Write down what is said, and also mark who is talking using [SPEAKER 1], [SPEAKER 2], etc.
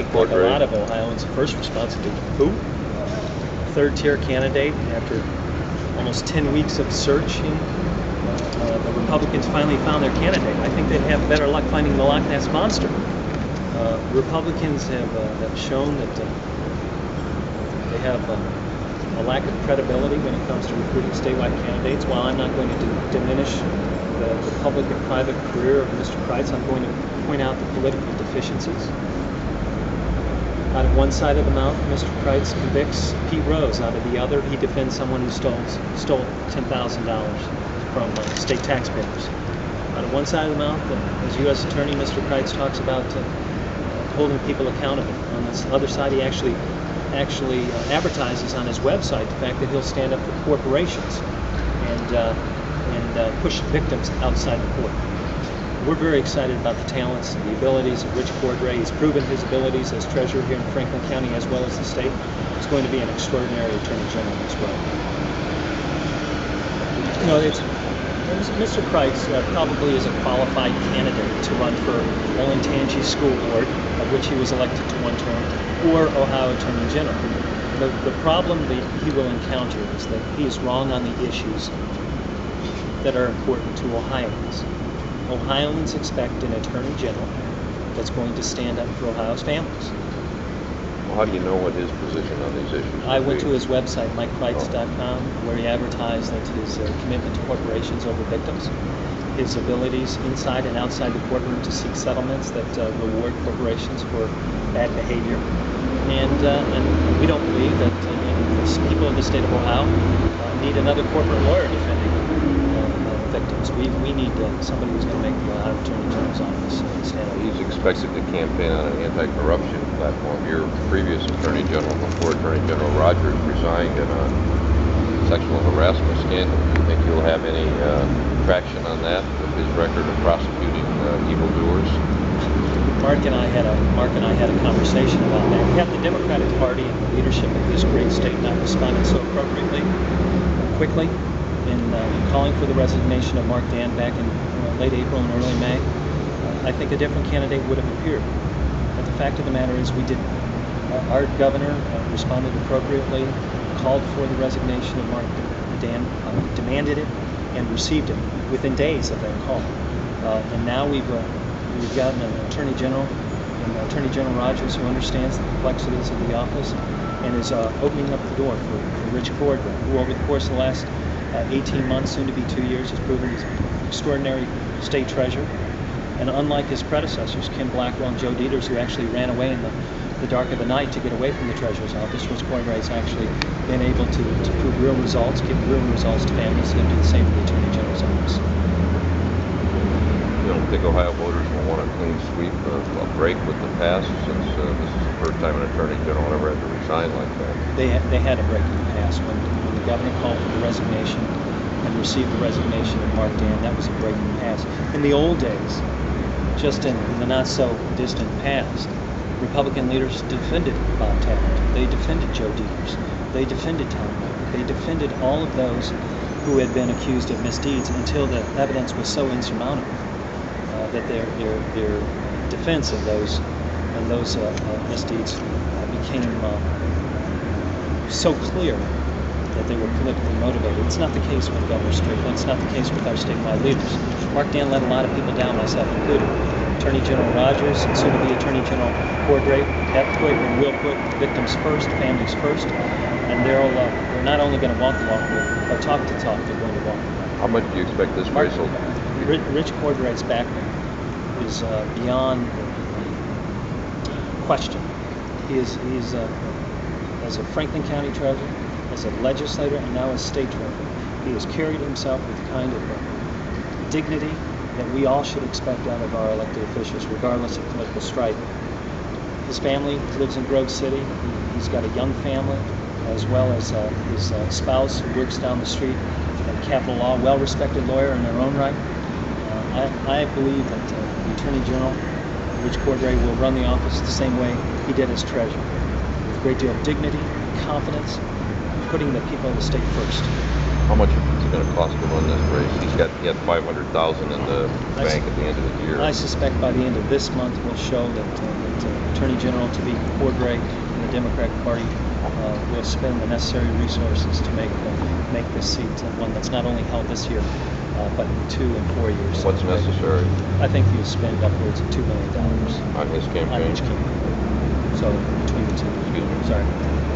[SPEAKER 1] think, like a lot of Ohioans, the first response would be, who? Third-tier candidate after almost 10 weeks of searching. The Republicans finally found their candidate. I think they'd have better luck finding the Loch Ness Monster. Republicans have shown that they have a lack of credibility when it comes to recruiting statewide candidates. While I'm not going to diminish the public and private career of Mr. Kreitz, I'm going to point out the political deficiencies. Out of one side of the mouth, Mr. Kreitz convicts Pete Rose. Out of the other, he defends someone who stole $10,000 from state taxpayers. Out of one side of the mouth, as U.S. Attorney, Mr. Kreitz talks about holding people accountable. On this other side, he actually advertises on his website the fact that he'll stand up for corporations and push victims outside the court. We're very excited about the talents and the abilities of Rich Cordray. He's proven his abilities as treasurer here in Franklin County as well as the state. He's going to be an extraordinary attorney general as well. You know, Mr. Kreitz probably is a qualified candidate to run for Olentangy School Board, of which he was elected to one term, or Ohio Attorney General. The problem that he will encounter is that he is wrong on the issues that are important to Ohioans. Ohioans expect an Attorney General that's going to stand up for Ohio's families.
[SPEAKER 2] Well, how do you know what his position on these issues is?
[SPEAKER 1] I went to his website, MikeKreitz.com, where he advertised that his commitment to corporations over victims, his abilities inside and outside the courtroom to seek settlements that reward corporations for bad behavior. And we don't believe that people in the state of Ohio need another corporate lawyer defending victims. We need somebody who's going to make the Ohio Attorney General's office stand up.
[SPEAKER 2] He's expected to campaign on an anti-corruption platform. Your previous Attorney General, before Attorney General Rogers, resigned in a sexual harassment scandal. Do you think he'll have any traction on that with his record of prosecuting evildoers?
[SPEAKER 1] Mark and I had a conversation about that. We have the Democratic Party and the leadership of this great state not responded so appropriately, quickly, in calling for the resignation of Mark Dan back in late April and early May. I think a different candidate would have appeared. But the fact of the matter is we didn't. Our governor responded appropriately, called for the resignation of Mark Dan, demanded it, and received it within days of that call. And now we've gotten an Attorney General, and Attorney General Rogers, who understands the complexities of the office and is opening up the door for Rich Cordray, who over the course of the last 18 months, soon to be 2 years, has proven he's an extraordinary state treasurer. And unlike his predecessors, Kim Blackwell and Joe Dieters, who actually ran away in the dark of the night to get away from the treasurer's office, Rich Cordray has actually been able to prove real results, give real results to families, and do the same for the Attorney General's office.
[SPEAKER 2] You don't think Ohio voters will want a clean sweep, a break with the past, since this is the first time an Attorney General ever had to resign like that?
[SPEAKER 1] They had a break in the past. When the governor called for the resignation and received the resignation of Mark Dan, that was a break in the past. In the old days, just in the not-so-distant past, Republican leaders defended Bob Taft. They defended Joe Dieters. They defended Tom Miller. They defended all of those who had been accused of misdeeds until the evidence was so insurmountable that their defense of those misdeeds became so clear that they were politically motivated. It's not the case with Governor Strickland. It's not the case with our statewide leaders. Mark Dan let a lot of people down, myself included. Attorney General Rogers and soon-to-be Attorney General Cordray have put and will put victims first, families first, and they're not only going to walk the walk, but talk the talk. They're going to walk.
[SPEAKER 2] How much do you expect this race will?
[SPEAKER 1] Rich Cordray's background is beyond question. He's as a Franklin County treasurer, as a legislator, and now as state treasurer. He has carried himself with the kind of dignity that we all should expect out of our elected officials, regardless of political stripe. His family lives in Grove City. He's got a young family, as well as his spouse who works down the street at Capital Law, well-respected lawyer in their own right. I believe that the Attorney General, Rich Cordray, will run the office the same way he did as treasurer, with a great deal of dignity, confidence, putting the people of the state first.
[SPEAKER 2] How much going to cost to run this race? He had $500,000 in the bank at the end of the year.
[SPEAKER 1] I suspect by the end of this month we'll show that Attorney General to be Cordray and the Democratic Party will spend the necessary resources to make this seat one that's not only held this year, but 2 and 4 years.
[SPEAKER 2] What's necessary?
[SPEAKER 1] I think he'll spend upwards of $2 million
[SPEAKER 2] On his campaign?
[SPEAKER 1] on each campaign. So between the two.
[SPEAKER 2] Excuse me.
[SPEAKER 1] Sorry.